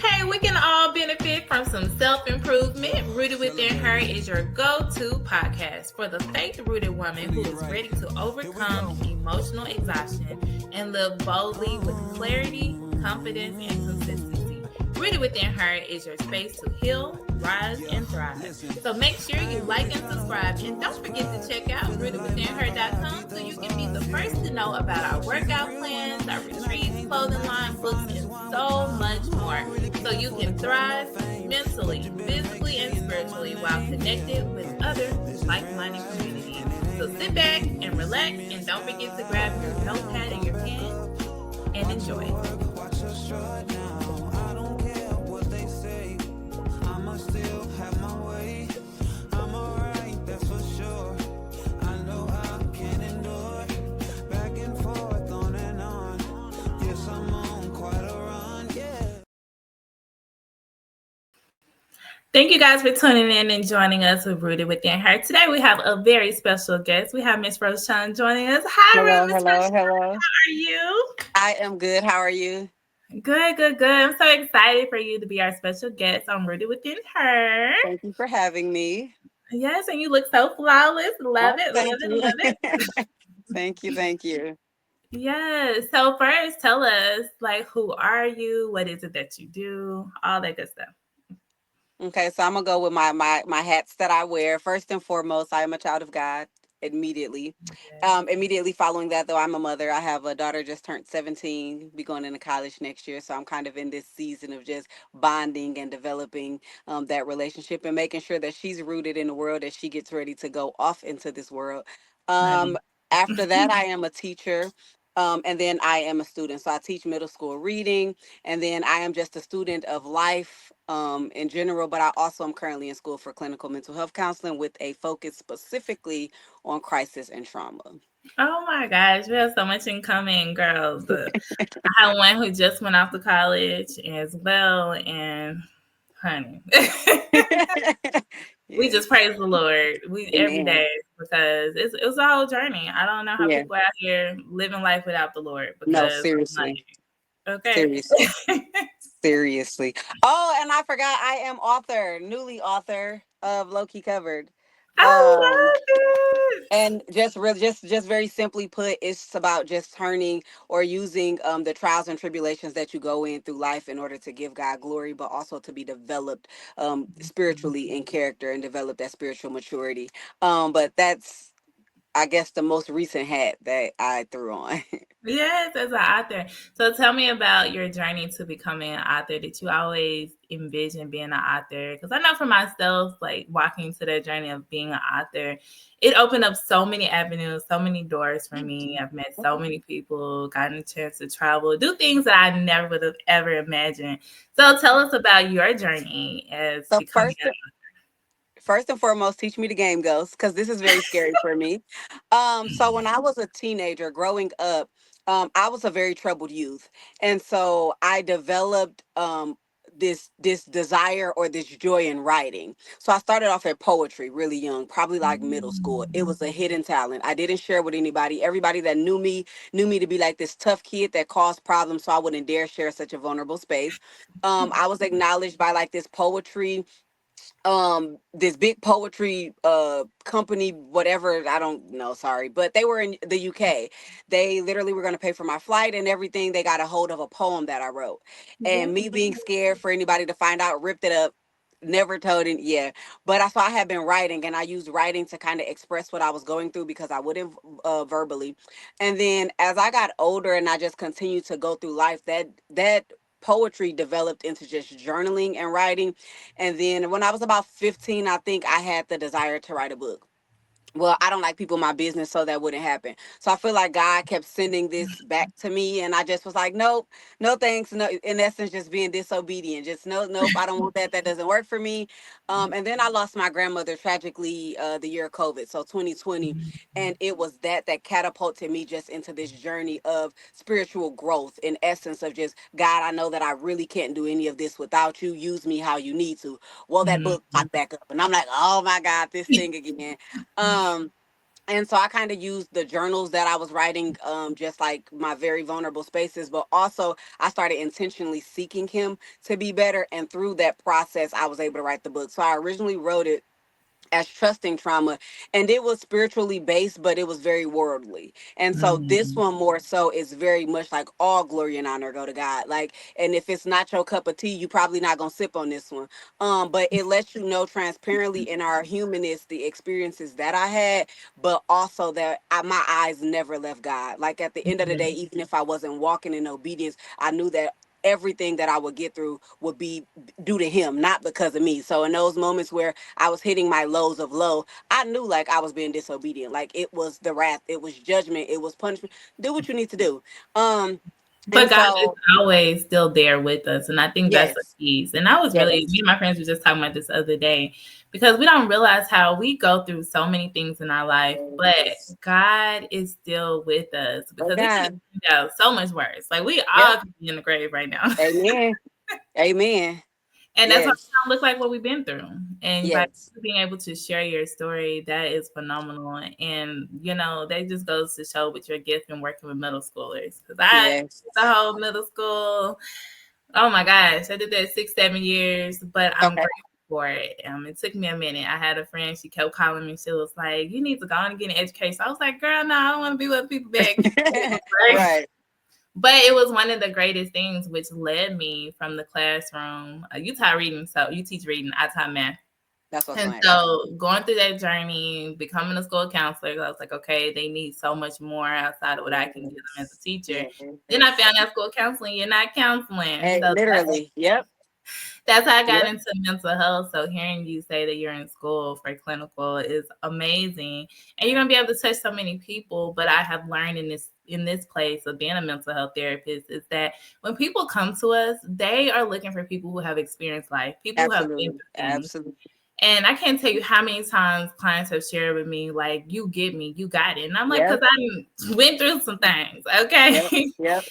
Hey, we can all benefit from some self-improvement. Rooted Within Her is your go-to podcast for the faith-rooted woman who is ready to overcome emotional exhaustion and live boldly with clarity, confidence, and consistency. Rooted Within Her is your space to heal, rise, and thrive. So make sure you like and subscribe, and don't forget to check out rootedwithinher.com so you can be the first to know about our workout plans, our retreats, clothing line, books, and so much more. So you can thrive mentally, physically, and spiritually while connected with other like-minded communities. So sit back and relax, and don't forget to grab your notepad and your pen and enjoy. Thank you guys for tuning in and joining us with Rooted Within Her. Today we have a very special guest. We have Miss Roshaunn joining us. Hi, Miss Roshaunn. Hello. How are you? I am good. How are you? Good. I'm so excited for you to be our special guest on Rooted Within Her. Thank you for having me. Yes, and you look so flawless. Love it. Thank you. Yes. So first, tell us, who are you? What is it that you do? All that good stuff. Okay, so I'm gonna go with my hats that I wear. First and foremost, I am a child of God. Immediately, immediately following that, though, I'm a mother. I have a daughter just turned 17, be going into college next year. So I'm kind of in this season of just bonding and developing that relationship and making sure that she's rooted in the world as she gets ready to go off into this world. Honey. After that, I am a teacher. And then I am a student. So I teach middle school reading, and then I am just a student of life in general, but I also am currently in school for clinical mental health counseling with a focus specifically on crisis and trauma. Oh my gosh, we have so much in common, girls. I have one who just went off to college as well, and honey, we just praise the Lord every day because it was a whole journey. I don't know how people out here living life without the Lord No, because seriously. okay. Seriously. Oh, and I forgot I am newly author of Lowkey Covered. I love it. And just very simply put, it's about just turning or using the trials and tribulations that you go in through life in order to give God glory, but also to be developed spiritually in character and develop that spiritual maturity. But that's, I guess, the most recent hat that I threw on. Yes, as an author. So tell me about your journey to becoming an author. Did you always envision being an author? Because I know for myself, walking to that journey of being an author, it opened up so many avenues, so many doors for me. I've met so many people, gotten a chance to travel, do things that I never would have ever imagined. So tell us about your journey as So becoming an first and foremost, teach me the game goes, because this is very scary for me. So when I was a teenager growing up, I was a very troubled youth, and so I developed this desire or this joy in writing. So I started off at poetry really young, probably like middle school. It was a hidden talent. I didn't share with anybody. Everybody that knew me to be like this tough kid that caused problems, so I wouldn't dare share such a vulnerable space. I was acknowledged by like this big poetry company, whatever, I don't know, sorry, but they were in the UK. They literally were going to pay for my flight and everything. They got a hold of a poem that I wrote, and me being scared for anybody to find out, ripped it up, never told it. But I had been writing, and I used writing to kind of express what I was going through because I wouldn't verbally. And then as I got older and I just continued to go through life, that poetry developed into just journaling and writing. And then when I was about 15, I think I had the desire to write a book. Well, I don't like people in my business, so that wouldn't happen. So I feel like God kept sending this back to me, and I just was like, nope, no thanks. No, in essence, just being disobedient. Just nope, I don't want that. That doesn't work for me. And then I lost my grandmother tragically the year of COVID, so 2020, and it was that catapulted me just into this journey of spiritual growth. In essence, of just, God, I know that I really can't do any of this without you. Use me how you need to. Well, that book popped back up, and I'm like, oh my God, this thing again. Um, And so I kind of used the journals that I was writing, just like my very vulnerable spaces, but also I started intentionally seeking him to be better. And through that process, I was able to write the book. So I originally wrote it as trusting trauma, and it was spiritually based, but it was very worldly. And so this Mm. one more so is very much like all glory and honor go to God. Like, and if it's not your cup of tea, you probably not gonna sip on this one. But it lets you know transparently in our humanness the experiences that I had, but also that my eyes never left God. Like at the end of the day, Mhm. even if I wasn't walking in obedience, I knew that everything that I would get through would be due to him, not because of me. So in those moments where I was hitting my lows of low, I knew like I was being disobedient. Like it was the wrath, it was judgment, it was punishment. Do what you need to do. Um, But and God is so always still there with us, and I think that's the yes, keys. And I was really, me yes, and my friends were just talking about this the other day because we don't realize how we go through so many things in our life, but yes. God is still with us Oh because it could God. have turned out so much worse. Like we Yep. all could be in the grave right now. Amen. Amen. And that's why we Yes. don't look like what we've been through. And by Yes. being able to share your story, that is phenomenal. And that just goes to show with your gift and working with middle schoolers. Because I Yes. did the whole middle school. Oh my gosh, I did that 6, 7 years, but I'm Okay. grateful for it. It took me a minute. I had a friend, she kept calling me. She was like, "You need to go on and get an education." I was like, "Girl, no, I don't want to be with people back." Right. But it was one of the greatest things, which led me from the classroom. You taught reading, so you teach reading. I taught math. That's what's And nice. so going through that journey, becoming a school counselor, I was like, okay, they need so much more outside of what I can give them as a Yes. teacher. Then I Yes. found out school counseling, you're not counseling. Hey, So literally. Yep. that's how I got Yep. into mental health. So hearing you say that you're in school for clinical is amazing. And you're gonna be able to touch so many people. But I have learned in this place of being a mental health therapist is that when people come to us, they are looking for people who have experienced life, people who have been Absolutely. through things. Absolutely. And I can't tell you how many times clients have shared with me, like, you get me, you got it. And I'm like, because Yep. I went through some things, Yep. okay? Yep.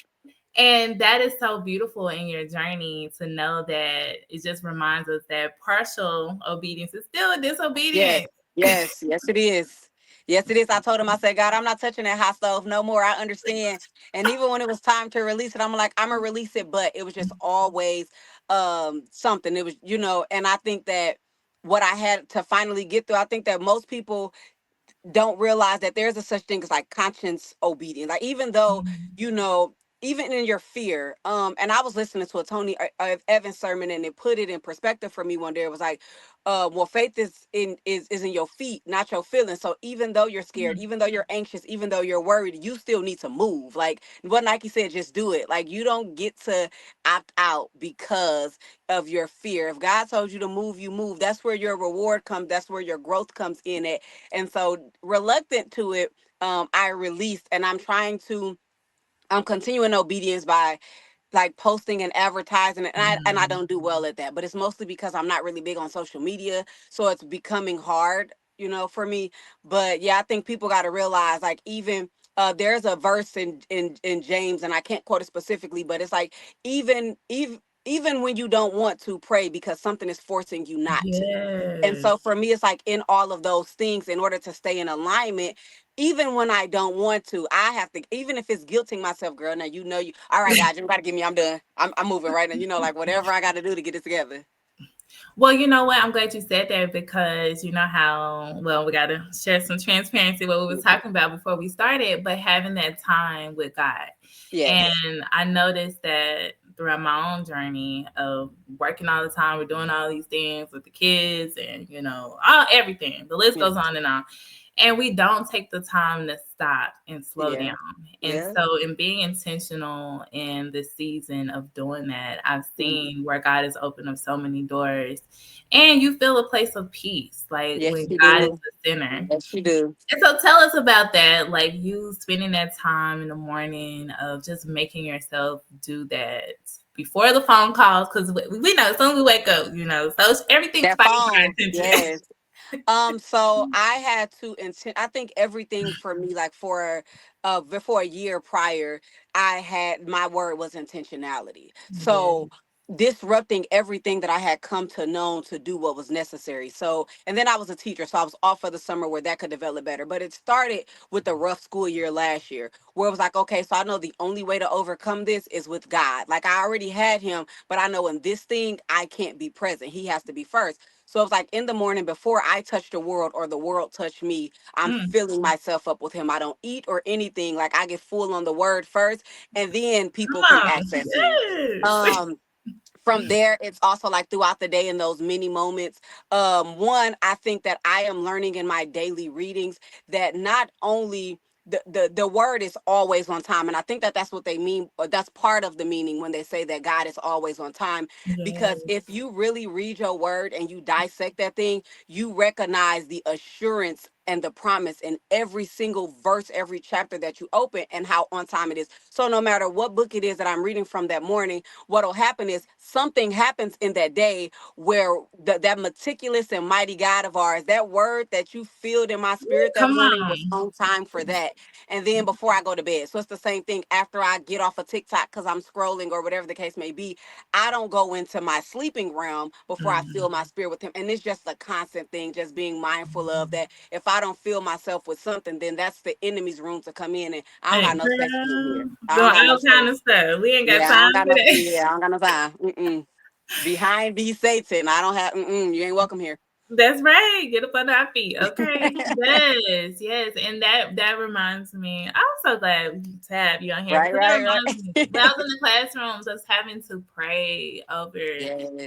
And that is so beautiful in your journey to know that it just reminds us that partial obedience is still a Yes, disobedience. yes, yes, it is. Yes, it is. I told him, I said, God, I'm not touching that hot stove no more. I understand. And even when it was time to release it, I'm like, I'm gonna release it, but it was just always something. It was, and I think that what I had to finally get through, I think that most people don't realize that there's a such thing as like conscience obedience. Like even though, you know, even in your fear, and I was listening to a Tony Evans sermon, and it put it in perspective for me one day. It was like, well, faith is in your feet, not your feelings. So even though you're scared, even though you're anxious, even though you're worried, you still need to move. Like what Nike said, just do it. Like you don't get to opt out because of your fear. If God told you to move, you move. That's where your reward comes. That's where your growth comes in at. And so reluctant to it, I released, and I'm continuing obedience by like posting and advertising, and I Mhm. don't do well at that, but it's mostly because I'm not really big on social media, so it's becoming hard, for me. But yeah, I think people got to realize, like, even there's a verse in James, and I can't quote it specifically, but it's like even when you don't want to pray because something is forcing you not to. And Yes. so for me, it's like in all of those things, in order to stay in alignment, even when I don't want to, I have to, even if it's guilting myself, girl. Now, all right, God, you got to give me, I'm done. I'm moving right now. Like whatever I got to do to get it together. Well, you know what? I'm glad you said that because you know how, well, we got to share some transparency what we were talking about before we started, but having that time with God. Yes. And I noticed that throughout my own journey of working all the time, we're doing all these things with the kids and, everything. The list Yeah. goes on and on. And we don't take the time to stop and slow Yeah. down. And Yeah. so, in being intentional in the season of doing that, I've Mhm. seen where God has opened up so many doors, and you feel a place of peace, like Yes, when you God is do. the center. Yes, you do. And so, tell us about that, like you spending that time in the morning of just making yourself do that before the phone calls, because we know as soon as we wake up, so everything's That fighting for our phone. attention. Yes. So I had to I think everything for me, like before a year prior, I had my word was intentionality. Yeah. So disrupting everything that I had come to know to do what was necessary. So, and then I was a teacher, so I was off for the summer where that could develop better. But it started with a rough school year last year where it was like, okay, so I know the only way to overcome this is with God. Like I already had him, but I know in this thing, I can't be present. He has to be first. So it was like in the morning before I touch the world or the world touch me, I'm Mm. filling myself up with him. I don't eat or anything. Like I get full on the word first, and then people Come can on. access me. Yes. From there, it's also like throughout the day in those mini moments. One, I think that I am learning in my daily readings that not only the word is always on time, and I think that that's what they mean, or that's part of the meaning when they say that God is always on time. Yes. Because if you really read your word and you dissect that thing, you recognize the assurance and the promise in every single verse, every chapter that you open, and how on time it is. So no matter what book it is that I'm reading from that morning, what'll happen is something happens in that day where that meticulous and mighty God of ours, that word that you filled in my spirit that Come morning was on. on time for that. And then before I go to bed. So it's the same thing after I get off of TikTok because I'm scrolling or whatever the case may be. I don't go into my sleeping realm before I fill Mm. my spirit with him. And it's just a constant thing, just being mindful of that. If I don't fill myself with something, then that's the enemy's room to come in. And I don't Hey, got no space for him here. girl, I don't doing got no all kind space. of stuff. We ain't got Yeah, I time don't got for no. that. Yeah, I don't got no time. Mm-mm. Behind these Satan, I don't have. Mm-mm, you ain't welcome here. That's right. Get up on our feet. Okay. Yes, yes. And that reminds me. I'm so glad to have you on here Right, because that right, reminds me. right. When I was in the classroom, just having to pray over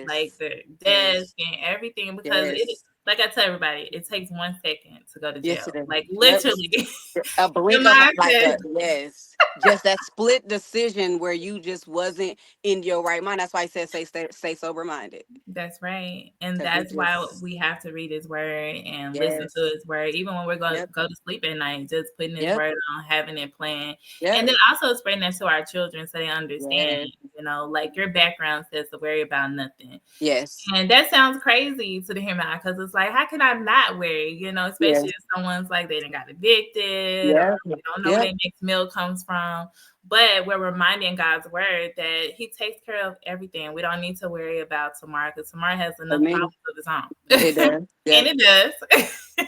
like Yes, the desk yes, and everything because it yes, like I tell everybody, it takes 1 second to go to yes. jail. It is. Like Yep. literally A your blink of like mindset. a yes. Just that split decision where you just wasn't in your right mind. That's why I said stay sober minded. That's right. And Because it that's why just we have to read his word and listen to yes. his word. Even when we're going to Yep. go to sleep at night, just putting his Yep. word on, having it playing. And Yep. then also spreading that to our children so they understand, Yes. like your background says to worry about nothing. Yes. And that sounds crazy to the human eye because it's like, how can I not worry? Especially Yes. if someone's like they done got evicted or Yep. they don't know where Yep. their next meal comes from. But we're reminding God's word that He takes care of everything. We don't need to worry about tomorrow because tomorrow has enough Amen. problems of its It own. does. And Yep. it does.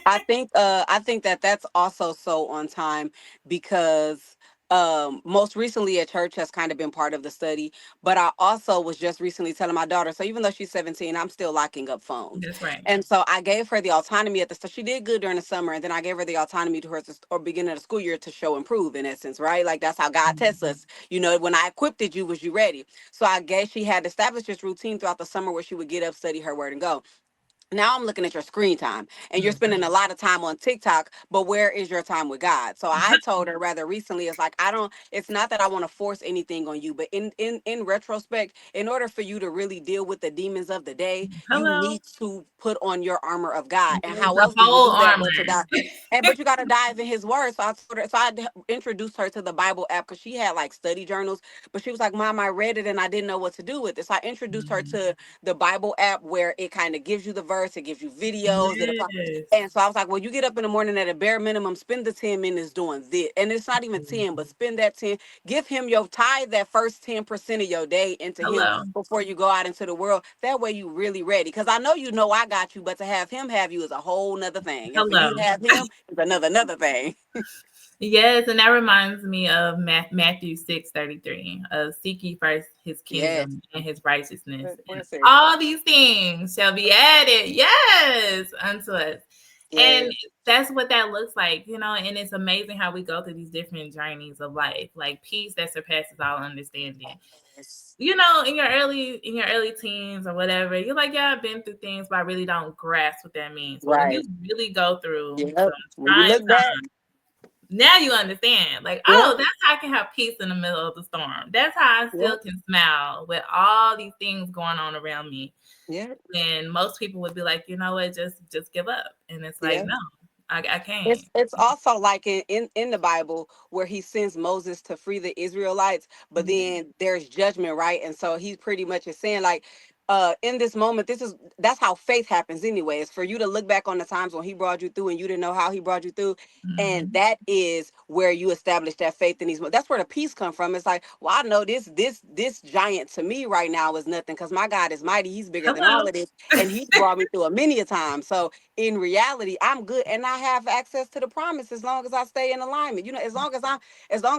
I think that that's also so on time because most recently a church has kind of been part of the study, but I also was just recently telling my daughter, so even though she's 17, I'm still locking up phones. That's right. And so I gave her the autonomy at the start. She did good during the summer, and then I gave her the autonomy to her or beginning of the school year to show improve in essence, right? Like that's how God tests us. When I equipped it, you was you ready. So I guess she had established this routine throughout the summer where she would get up, study her word, and go. Now I'm looking at your screen time and you're spending a lot of time on TikTok, but where is your time with God? So I told her rather recently, it's like, it's not that I want to force anything on you, but in retrospect, in order for you to really deal with the demons of the day, you Hello. need to put on your armor of God. And how The else do you whole do that armor. but to die? But you got to dive in his word. So I told her, so introduced her to the Bible app because she had like study journals, but she was like, Mom, I read it and I didn't know what to do with it. So I introduced her to the Bible app where it kind of gives you the verse, it gives you videos. Yes. And so I was like, well, you get up in the morning at a bare minimum, spend the 10 minutes doing this. And it's not even 10, but spend that 10. Give him your tithe, that first 10% of your day into him Hello. before you go out into the world. That way you really ready. Because I know I got you, but to have him have you is a whole nother thing. And for you to Hello. have him is another thing. Yes, and that reminds me of Matthew 6:33. Seek ye first his Yes. kingdom and his righteousness, and Where's it? all these things shall be added, yes, unto us. And Yes. that's what that looks like, and it's amazing how we go through these different journeys of life, like peace that surpasses all understanding. Yes. In your early teens or whatever, you're like, yeah, I've been through things, but I really don't grasp what that means. But when you Right. really go through Yep. some When you trying look back, times, now you understand. Like, yep. oh, that's how I can have peace in the middle of the storm. That's how I still Yep. can smile with all these things going on around me. Yep. And most people would be like, you know what, just give up. And it's like, Yep. no, I can't. It's also like in the Bible where he sends Moses to free the Israelites, but Yeah. then there's judgment, right? And so he pretty much is saying like in this moment, that's how faith happens anyway. It's for you to look back on the times when he brought you through and you didn't know how he brought you through. And Mhm. that is where you establish that faith in these. That's where the peace come from. It's like, well, I know this giant to me right now is nothing because my God is mighty. He's bigger than all Hello. of this, and He's brought me through a many a time. So in reality, I'm good, and I have access to the promise as long as I stay in alignment. As long as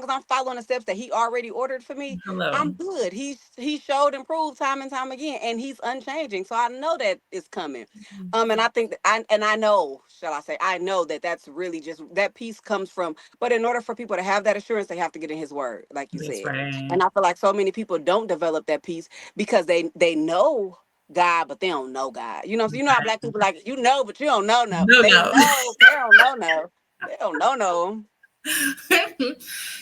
I'm following the steps that He already ordered for me, I'm Hello. good. He showed and proved time and time again, and He's unchanging. So I know that it's coming. And I think that I know, shall I say, I know that that's really just that peace comes from. But in order for people to have that assurance, they have to get in His Word, like you That's said. right. And I feel like so many people don't develop that peace because they know God, but they don't know God. How black people like but you don't know no. No, They no. know, they don't know no. They don't know no.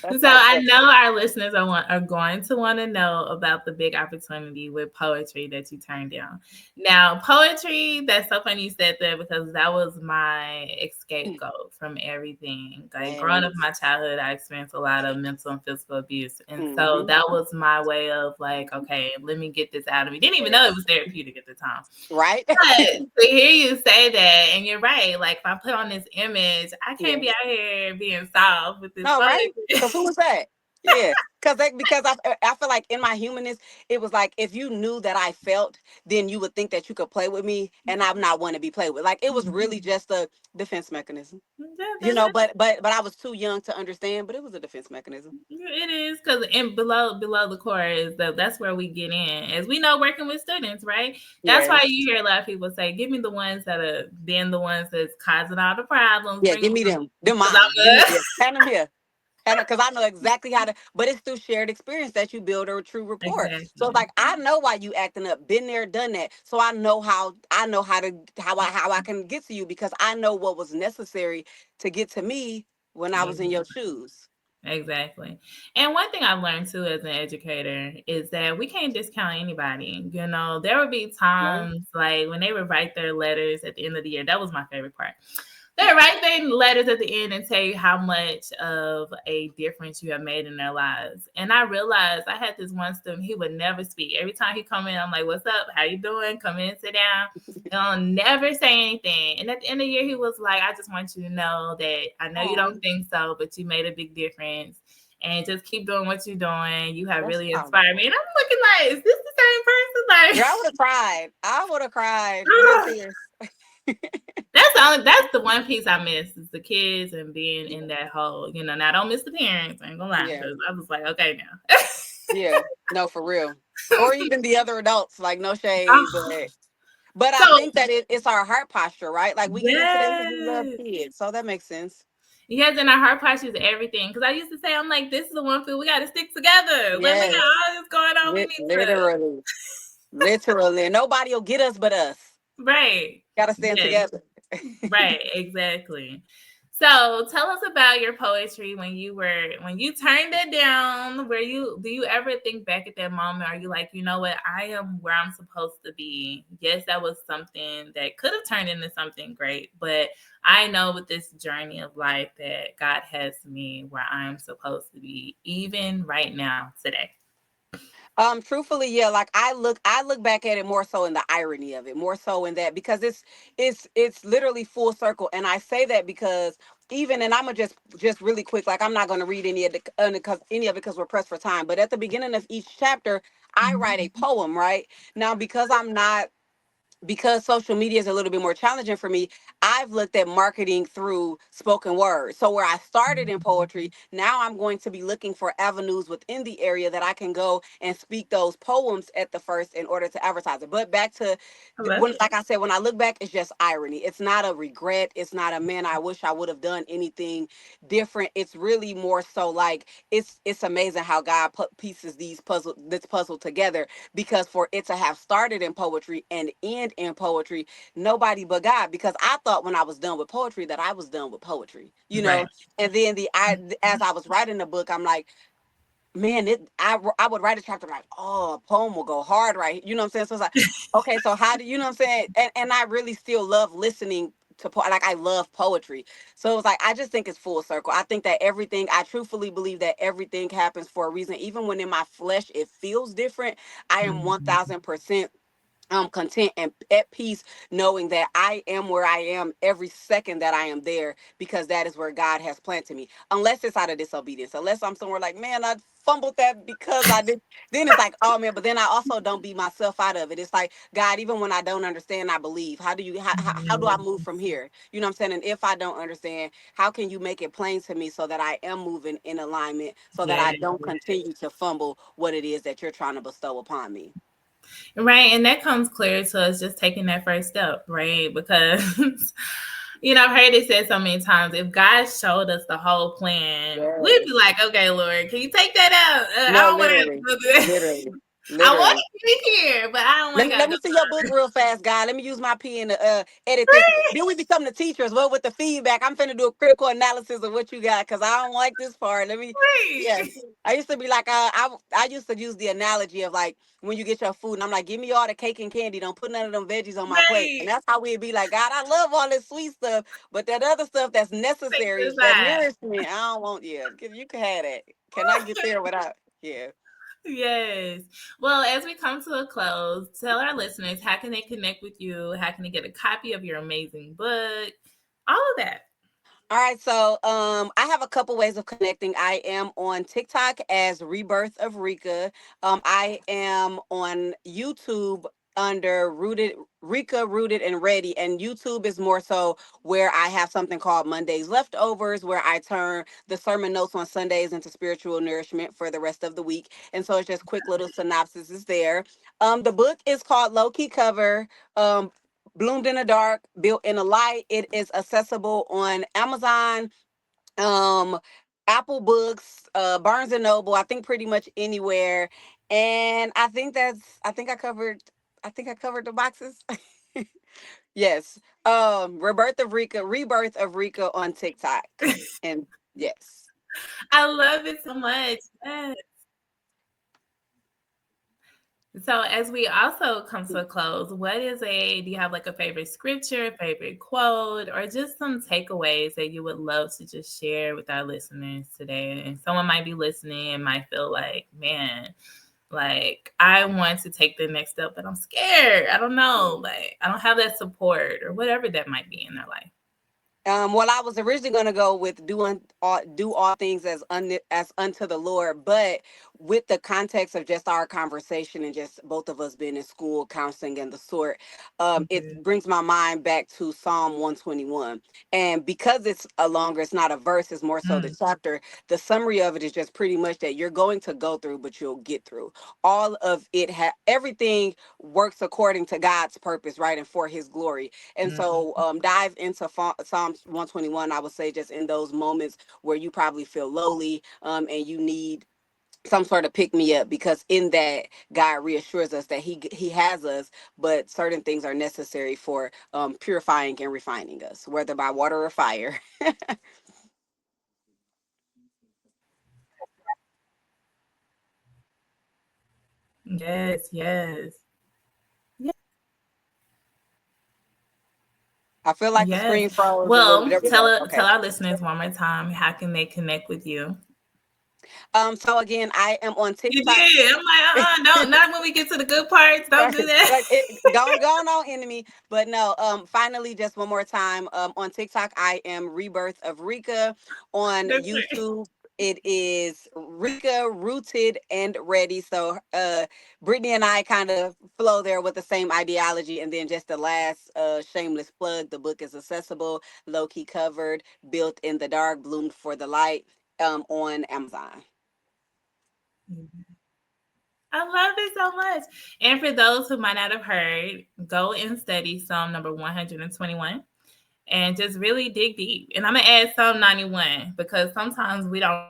That's So so I funny. know our listeners are going to want to know about the big opportunity with poetry that you turned down. Now, poetry, that's so funny you said that because that was my scapegoat from everything. Like growing up in Yes. my childhood, I experienced a lot of mental and physical abuse. And so Mm-hmm. that was my way of like, okay, let me get this out of me. Didn't even know it was therapeutic at the time. Right? But to hear you say that, and you're right, like if I put on this image, I can't be Yes. out here being soft with this No, right? poetry. Because who was that? Yeah. Because I feel like in my humanness, it was like if you knew that I felt, then you would think that you could play with me, and I'm not one to be played with. Like it was really just a defense mechanism. But I was too young to understand, but it was a defense mechanism. It is because in below the core is that's where we get in, as we know, working with students, right? That's why Yes. you hear a lot of people say, "Give me the ones that are being the ones that's causing all the problems." Yeah, Bring give them me to them. me Them because mine. Give I'm me, good. yeah. Hand them here. Because I know exactly how to, but it's through shared experience that you build a true rapport. So it's Exactly. like I know why you acting up, been there, done that. So I know how I can get to you because I know what was necessary to get to me when I was in your shoes. Exactly. And one thing I've learned too as an educator is that we can't discount anybody. There would be No. times like when they would write their letters at the end of the year. That was my favorite part. They write their letters at the end and tell you how much of a difference you have made in their lives. And I realized I had this one student, he would never speak. Every time he come in, I'm like, "What's up? How you doing? Come in, sit down." And I'll never say anything. And at the end of the year, he was like, "I just want you to know that I know you Oh, don't think so, but you made a big difference. And just keep doing what you're doing. You have that's really inspired powerful. me." And I'm looking like, is this the same Girl, person? I would have cried. I would have cried. Real Like, tears. that's the one piece I miss is the kids and being in that whole, now I don't miss the parents, I ain't gonna lie, Yeah. because I was like, okay now. Yeah. No, for real. Or even the other adults, like no shade, Oh, but I so think that it's our heart posture, right? Like we get into this because we love yes. kids. So that makes sense. Yes, and our heart posture is everything. Because I used to say, I'm like, this is the one field we got to stick together. Like we got Yes. all this going on. We need to Literally. Literally. Nobody will get us but us. right. Gotta stand Yes. together. Right, exactly. So tell us about your poetry when you turned it down. Do you ever think back at that moment? Are you like, you know what, I am where I'm supposed to be? Yes, that was something that could have turned into something great, but I know with this journey of life that God has me where I'm supposed to be, even right now, today. Truthfully, yeah, like I look back at it more so in the irony of it, more so in that because it's literally full circle. And I say that because even and I'm gonna just really quick, like I'm not gonna read any of it because we're pressed for time. But at the beginning of each chapter, I write a poem, right? Now because social media is a little bit more challenging for me, I've looked at marketing through spoken word. So where I started in poetry, now I'm going to be looking for avenues within the area that I can go and speak those poems at the first in order to advertise it. But back to Hello? when, like I said, when I look back, it's just irony. It's not a regret. It's not a man, I wish I would have done anything different. It's really more so like it's amazing how God put pieces this puzzle together because for it to have started in poetry and end in poetry, nobody but God. Because I thought when I was done with poetry that I was done with poetry, Right. And then as I was writing the book, I'm like, man, I would write a chapter like, oh, a poem will go hard, right? You know what I'm saying? So it's like, okay, so how do you know what I'm saying? And I really still love listening to like I love poetry. So it was like I just think it's full circle. I think that I truthfully believe that everything happens for a reason. Even when in my flesh it feels different, I am Mhm. 1000% content and at peace, knowing that I am where I am every second that I am there, because that is where God has planted me. Unless it's out of disobedience, unless I'm somewhere like, man, I fumbled that because I did. Then it's like, oh man. But then I also don't beat myself out of it. It's like, God, even when I don't understand, I believe. How do I move from here? You know what I'm saying? And if I don't understand, how can you make it plain to me so that I am moving in alignment, so that Yeah. I don't continue to fumble what it is that you're trying to bestow upon me? Right. And that comes clear to us just taking that first step, right? Because, I've heard it said so many times, if God showed us the whole plan, we'd be Yes. like, okay, Lord, can you take that out? I No, don't want to have to literally, go through that. literally, I want literally. it to be here, but I don't Let want me to let gotta go me see your book real fast, guy. Let me use my pen to edit this. through Then we become the teachers. Well, with the feedback, I'm finna do a critical analysis of what you got, because I don't like this part. Let me. it. Yes, I used to be like I used to use the analogy of like when you get your food, and I'm like, give me all the cake and candy. Don't put none of them veggies on my plate. And Right. that's how we'd be like, God, I love all this sweet stuff, but that other stuff that's Take necessary, this that out. nourishment, I don't want. Yeah, you can have that. Can I get there without? Yeah. Yes. Well, as we come to a close, tell our listeners how can they connect with you? How can they get a copy of your amazing book? All of that. All right, so I have a couple ways of connecting. I am on TikTok as Rebirth of Rika. I am on YouTube under Rooted and Ready, and YouTube is more so where I have something called Mondays Leftovers, where I turn the sermon notes on Sundays into spiritual nourishment for the rest of the week. And so it's just quick little synopsis is there. The book is called Lowkey Cover. Um, Bloomed in the Dark, Built in the Light. It is accessible on Amazon, um, Apple Books, Barnes and Noble. I think pretty much anywhere. And I think I covered the boxes. Yes. Rebirth of Rika on TikTok. And yes. I love it so much. Yes. So as we also come to a close, do you have like a favorite scripture, favorite quote, or just some takeaways that you would love to just share with our listeners today? And someone might be listening and might feel like, man, like I want to take the next step, but I'm scared. I don't know. Like I don't have that support or whatever that might be in their life. Well, I was originally going to go with do all things as unto the Lord, but with the context of just our conversation and just both of us being in school counseling and the sort, it brings my mind back to Psalm 121. And because it's not a verse, it's more so the Mm, chapter. The summary of it is just pretty much that you're going to go through, but you'll get through. All of it, everything works according to God's purpose, right, and for His glory. And mm. so dive into Psalms 121, I would say, just in those moments where you probably feel lowly, and you need some sort of pick me up, because in that God reassures us that he has us, but certain things are necessary for purifying and refining us, whether by water or fire. Yes, yes. I feel like the Yes. screen froze a little bit. Well, There we go. Okay. tell our listeners one more time how can they connect with you? So again, I am on You TikTok. did. I'm like, don't not when we get to the good parts. Don't do that. Like going on enemy, but no. Finally, just one more time. On TikTok, I am Rebirth of Rika. On That's right. YouTube, it is Rika Rooted and Ready. So, Brittany and I kind of flow there with the same ideology. And then just the last shameless plug: the book is accessible, low key covered, built in the dark, bloomed for the light. On Amazon. I love it so much. And for those who might not have heard, go and study Psalm number 121 and just really dig deep. And I'm going to add Psalm 91 because sometimes we don't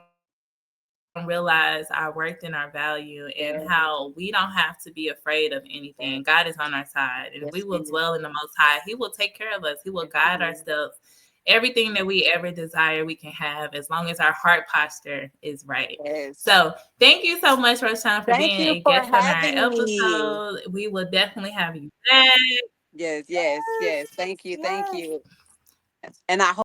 realize our worth and our value and how we don't have to be afraid of anything. God is on our Yes, side. And if we will dwell in the yes, Most yes, High, He will take care of us, He will guide our yes, steps. yes, Everything that we ever desire, we can have as long as our heart posture is right. yes. So, thank you so much, Roshaunn, for being Thank a you for guest on our having me. episode. We will definitely have you back. Yes, yes, yes. Yes, Thank you, thank yes. you. And I